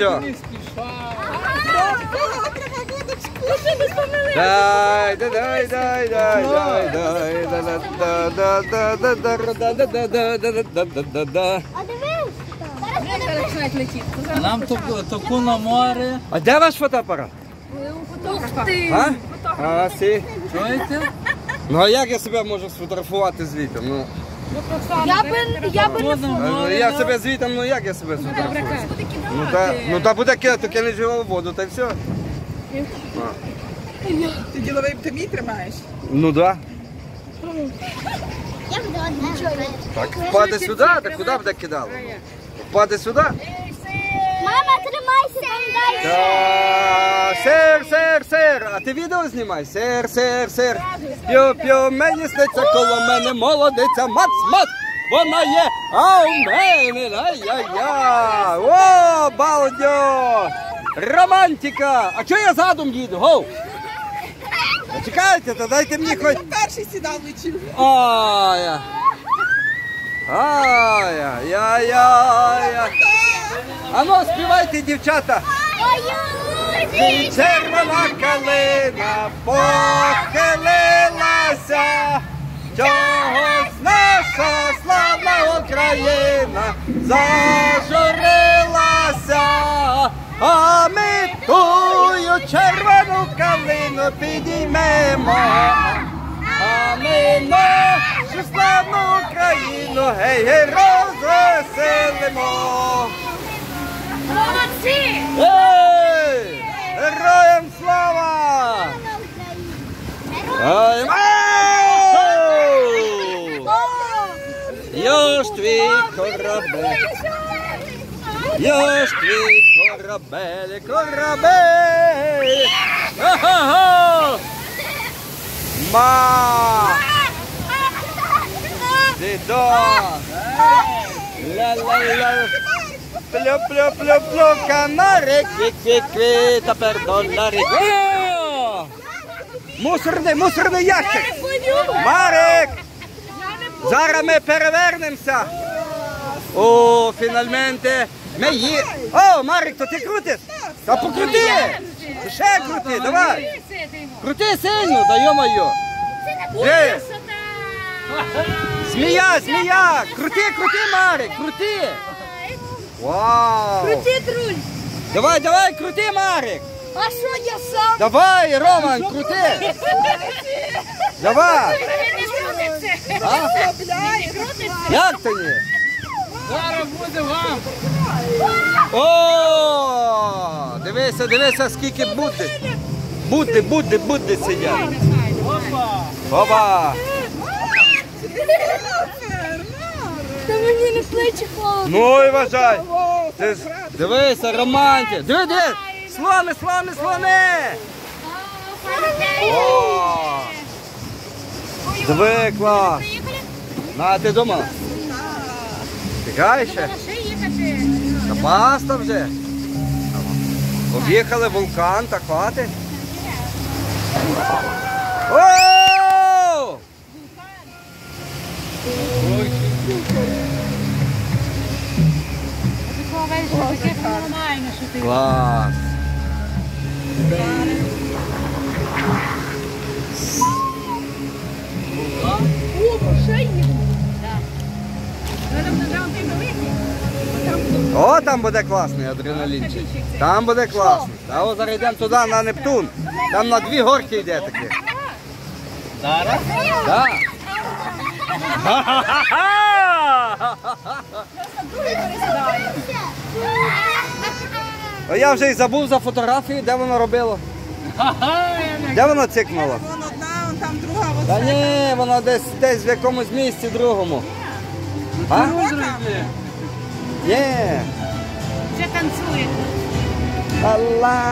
Балдьо. Дай, дай, дай, дай, дай, дай, дай. А нам таку на море. А де ваш фотоапарат? А? А, сі. Чуєте? Ну а як я себе можу сфотографувати звітом? Ну, я себе звітом, ну як я себе сфотографую? Ну та буде кидати, то кинеш його в воду, та й все. Ти діловий ти мій тримаєш? Ну да. Так, впаде сюди, так куди буде кидало? Впаде сюди? Мама, тримайся, там далі. Сир, сир, сир. А ти відео знімай? Сир, сир, сир. П'ю, п'ю, мені сниться коло мене молодиця. Мац, мац. Вона є, а у мене, ай-яй-яй. О, балдьо. Романтика. А чого я задом їду? Гоу. Чекайте, то дайте мені хоч. Перший сідав лечив. Ай-я. Ай-яй-яй-яй. А ну, співайте, дівчата. І червона калина похилилася, чогось наша славна Україна зажурилася, а ми тую червону калину підіймемо, а ми нашу славну Україну гей-гей розвеселимо. Молодці! Ей! Героям слава! Ай, я ж твій корабель, я ж твій корабель, корабель! Ха-ха-ха! Ма! Дідо! Ла-ла-ла! Плю-плю-плю-плю, канарик, квік-квік-квік, тепер доларик. Мусорний ящик. Марик, зараз ми перевернемося. О, фінальменте, ми є. О, Марик, то ти крутиш? Та покрути. Ще крути, давай. Крути сильно, да йо-моє. Змія, змія, крути, Марик, крути. Вау! Крути руль! Давай, давай, крути, Марик! А що я сам? Давай, Роман, крути! Давай! А? Як то ні? Зараз буде вам. О! Дивися, дивися, скільки Будди сидять. Опа. Опа! Та мені не плечі холодно. Ну і вважай! Ти ж дивися, романтик! Диви! Слони! О! Диви, клас! На, ти думала? Тікай ще? Та баста вже! Об'їхали вулкан, так хватить? О! Клас! О, там буде класний адреналінчик. Там буде класний. Та ось зараз йдемо туди, на Нептун. Там на 2 горки йде таке. Зараз? Так. А я вже й забув за фотографії, де воно робило. Де воно цикнуло? Вон одна, вон там друга, вот Та ні, воно десь в якомусь місці другому. А? Є. Вже танцює. Алла.